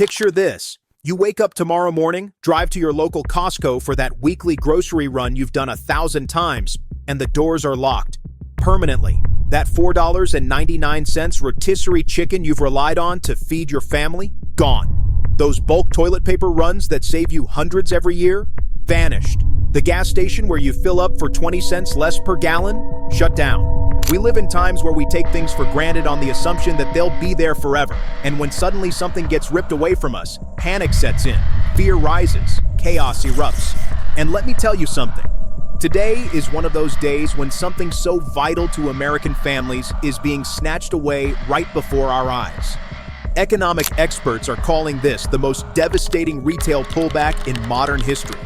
Picture this. You wake up tomorrow morning, drive to your local Costco for that weekly grocery run you've done 1,000 times, and the doors are locked. Permanently. That $4.99 rotisserie chicken you've relied on to feed your family? Gone. Those bulk toilet paper runs that save you hundreds every year? Vanished. The gas station where you fill up for 20 cents less per gallon? Shut down. We live in times where we take things for granted on the assumption that they'll be there forever. And when suddenly something gets ripped away from us, panic sets in, fear rises, chaos erupts. And let me tell you something. Today is one of those days when something so vital to American families is being snatched away right before our eyes. Economic experts are calling this the most devastating retail pullback in modern history.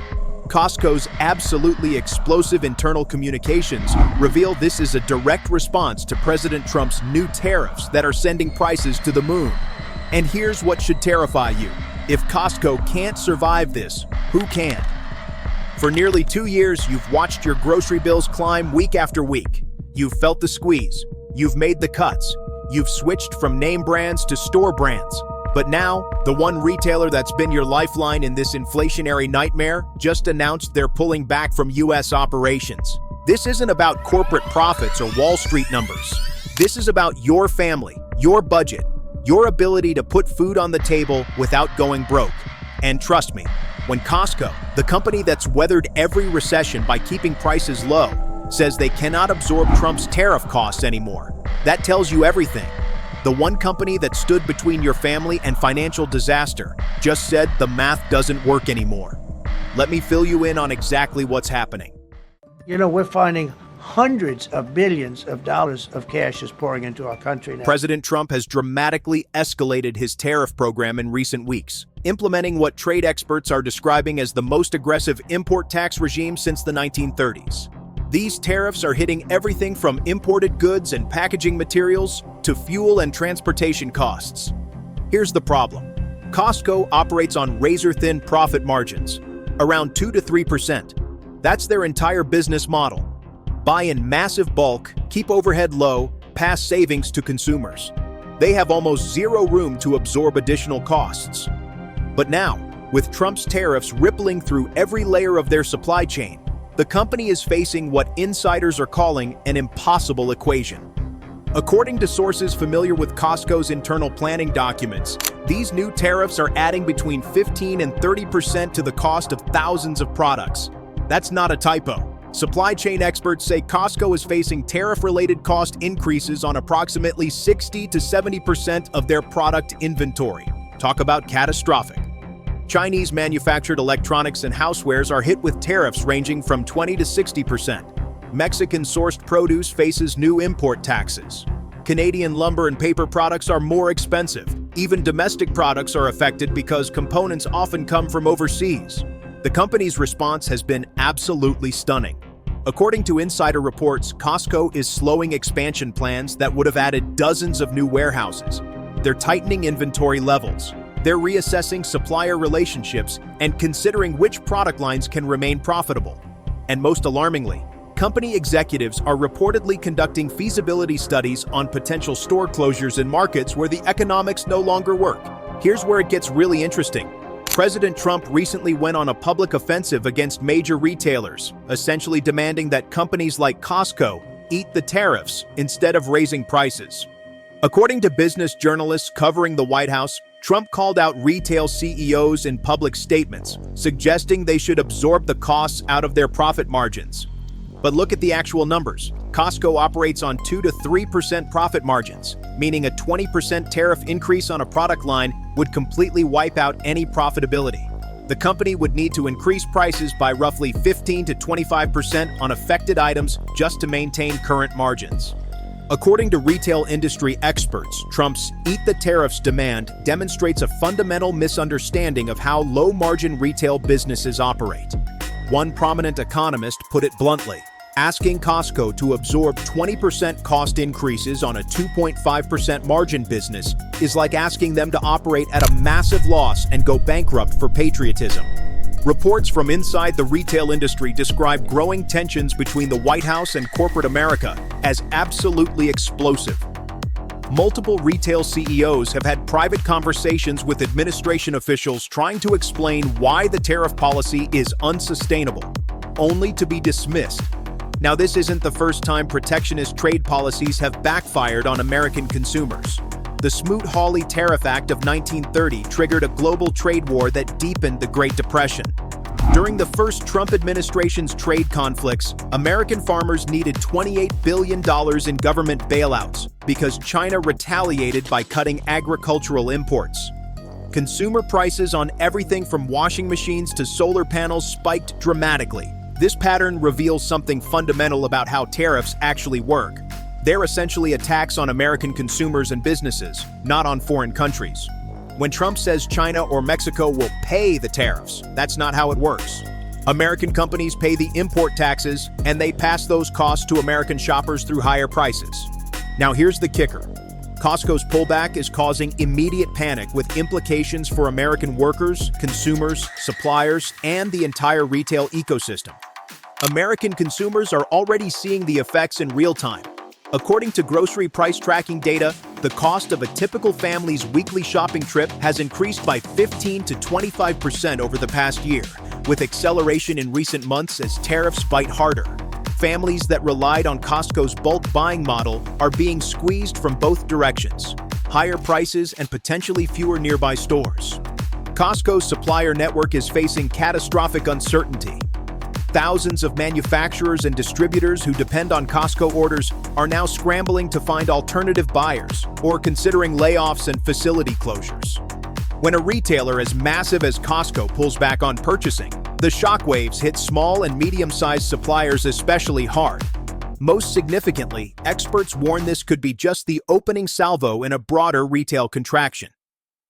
Costco's absolutely explosive internal communications reveal this is a direct response to President Trump's new tariffs that are sending prices to the moon. And here's what should terrify you. If Costco can't survive this, who can? For nearly 2 years, you've watched your grocery bills climb week after week. You've felt the squeeze. You've made the cuts. You've switched from name brands to store brands. But now, the one retailer that's been your lifeline in this inflationary nightmare just announced they're pulling back from U.S. operations. This isn't about corporate profits or Wall Street numbers. This is about your family, your budget, your ability to put food on the table without going broke. And trust me, when Costco, the company that's weathered every recession by keeping prices low, says they cannot absorb Trump's tariff costs anymore, that tells you everything. The one company that stood between your family and financial disaster just said the math doesn't work anymore. Let me fill you in on exactly what's happening. You know, we're finding hundreds of billions of dollars of cash is pouring into our country now. President Trump has dramatically escalated his tariff program in recent weeks, implementing what trade experts are describing as the most aggressive import tax regime since the 1930s. These tariffs are hitting everything from imported goods and packaging materials to fuel and transportation costs. Here's the problem. Costco operates on razor-thin profit margins, around 2 to 3%. That's their entire business model. Buy in massive bulk, keep overhead low, pass savings to consumers. They have almost zero room to absorb additional costs. But now, with Trump's tariffs rippling through every layer of their supply chain, the company is facing what insiders are calling an impossible equation. According to sources familiar with Costco's internal planning documents, these new tariffs are adding between 15 and 30% to the cost of thousands of products. That's not a typo. Supply chain experts say Costco is facing tariff-related cost increases on approximately 60 to 70% of their product inventory. Talk about catastrophic. Chinese manufactured electronics and housewares are hit with tariffs ranging from 20 to 60%. Mexican-sourced produce faces new import taxes. Canadian lumber and paper products are more expensive. Even domestic products are affected because components often come from overseas. The company's response has been absolutely stunning. According to insider reports, Costco is slowing expansion plans that would have added dozens of new warehouses. They're tightening inventory levels. They're reassessing supplier relationships and considering which product lines can remain profitable. And most alarmingly, company executives are reportedly conducting feasibility studies on potential store closures in markets where the economics no longer work. Here's where it gets really interesting. President Trump recently went on a public offensive against major retailers, essentially demanding that companies like Costco eat the tariffs instead of raising prices. According to business journalists covering the White House, Trump called out retail CEOs in public statements, suggesting they should absorb the costs out of their profit margins. But look at the actual numbers. Costco operates on 2 to 3% profit margins, meaning a 20% tariff increase on a product line would completely wipe out any profitability. The company would need to increase prices by roughly 15 to 25% on affected items just to maintain current margins. According to retail industry experts, Trump's "eat the tariffs" demand demonstrates a fundamental misunderstanding of how low-margin retail businesses operate. One prominent economist put it bluntly, asking Costco to absorb 20% cost increases on a 2.5% margin business is like asking them to operate at a massive loss and go bankrupt for patriotism. Reports from inside the retail industry describe growing tensions between the White House and corporate America as absolutely explosive. Multiple retail CEOs have had private conversations with administration officials trying to explain why the tariff policy is unsustainable, only to be dismissed. Now, this isn't the first time protectionist trade policies have backfired on American consumers. The Smoot-Hawley Tariff Act of 1930 triggered a global trade war that deepened the Great Depression. During the first Trump administration's trade conflicts, American farmers needed $28 billion in government bailouts because China retaliated by cutting agricultural imports. Consumer prices on everything from washing machines to solar panels spiked dramatically. This pattern reveals something fundamental about how tariffs actually work. They're essentially a tax on American consumers and businesses, not on foreign countries. When Trump says China or Mexico will pay the tariffs, that's not how it works. American companies pay the import taxes, and they pass those costs to American shoppers through higher prices. Now here's the kicker. Costco's pullback is causing immediate panic with implications for American workers, consumers, suppliers, and the entire retail ecosystem. American consumers are already seeing the effects in real time. According to grocery price tracking data, the cost of a typical family's weekly shopping trip has increased by 15 to 25% over the past year, with acceleration in recent months as tariffs bite harder. Families that relied on Costco's bulk buying model are being squeezed from both directions: higher prices and potentially fewer nearby stores. Costco's supplier network is facing catastrophic uncertainty. Thousands of manufacturers and distributors who depend on Costco orders are now scrambling to find alternative buyers or considering layoffs and facility closures. When a retailer as massive as Costco pulls back on purchasing, the shockwaves hit small and medium-sized suppliers especially hard. Most significantly, experts warn this could be just the opening salvo in a broader retail contraction.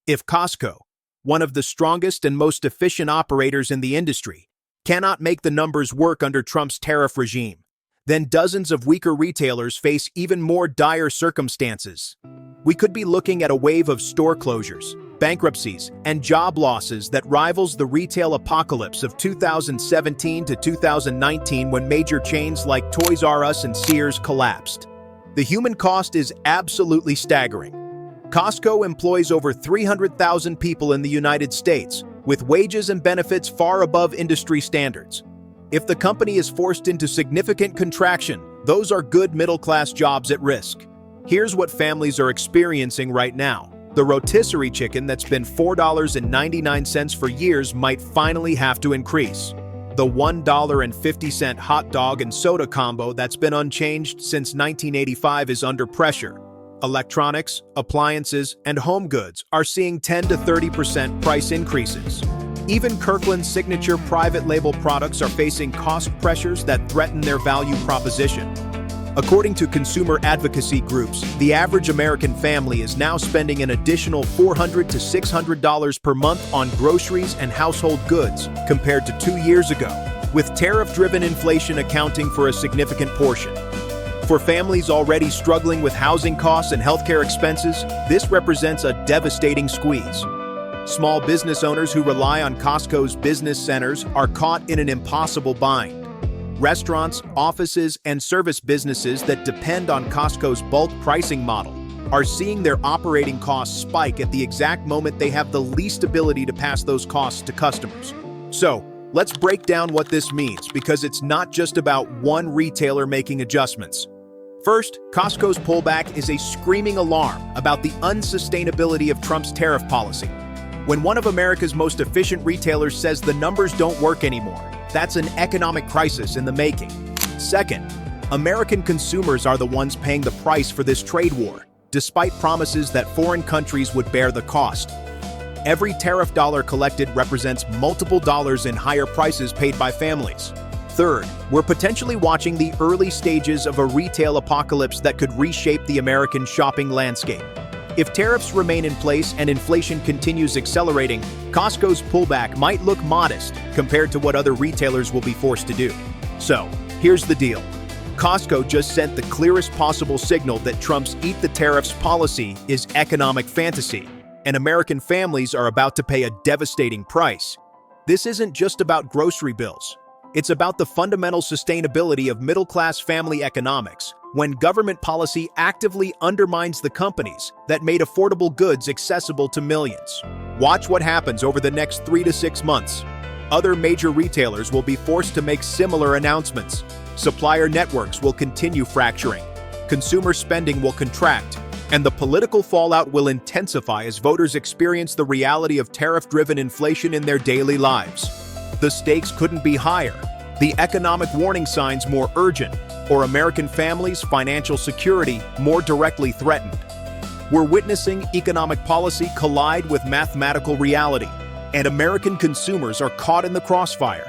If Costco, one of the strongest and most efficient operators in the industry, cannot make the numbers work under Trump's tariff regime, then dozens of weaker retailers face even more dire circumstances. We could be looking at a wave of store closures, bankruptcies, and job losses that rivals the retail apocalypse of 2017 to 2019 when major chains like Toys R Us and Sears collapsed. The human cost is absolutely staggering. Costco employs over 300,000 people in the United States, with wages and benefits far above industry standards. If the company is forced into significant contraction, those are good middle-class jobs at risk. Here's what families are experiencing right now. The rotisserie chicken that's been $4.99 for years might finally have to increase. The $1.50 hot dog and soda combo that's been unchanged since 1985 is under pressure. Electronics, appliances, and home goods are seeing 10 to 30% price increases. Even Kirkland's signature private label products are facing cost pressures that threaten their value proposition. According to consumer advocacy groups, the average American family is now spending an additional $400 to $600 per month on groceries and household goods compared to 2 years ago, with tariff-driven inflation accounting for a significant portion. For families already struggling with housing costs and healthcare expenses, this represents a devastating squeeze. Small business owners who rely on Costco's business centers are caught in an impossible bind. Restaurants, offices, and service businesses that depend on Costco's bulk pricing model are seeing their operating costs spike at the exact moment they have the least ability to pass those costs to customers. So, let's break down what this means, because it's not just about one retailer making adjustments. First, Costco's pullback is a screaming alarm about the unsustainability of Trump's tariff policy. When one of America's most efficient retailers says the numbers don't work anymore, that's an economic crisis in the making. Second, American consumers are the ones paying the price for this trade war, despite promises that foreign countries would bear the cost. Every tariff dollar collected represents multiple dollars in higher prices paid by families. Third, we're potentially watching the early stages of a retail apocalypse that could reshape the American shopping landscape. If tariffs remain in place and inflation continues accelerating, Costco's pullback might look modest compared to what other retailers will be forced to do. So, here's the deal. Costco just sent the clearest possible signal that Trump's Eat the Tariffs policy is economic fantasy, and American families are about to pay a devastating price. This isn't just about grocery bills. It's about the fundamental sustainability of middle-class family economics when government policy actively undermines the companies that made affordable goods accessible to millions. Watch what happens over the next 3 to 6 months. Other major retailers will be forced to make similar announcements. Supplier networks will continue fracturing. Consumer spending will contract, and the political fallout will intensify as voters experience the reality of tariff-driven inflation in their daily lives. The stakes couldn't be higher, the economic warning signs more urgent, or American families' financial security more directly threatened. We're witnessing economic policy collide with mathematical reality, and American consumers are caught in the crossfire.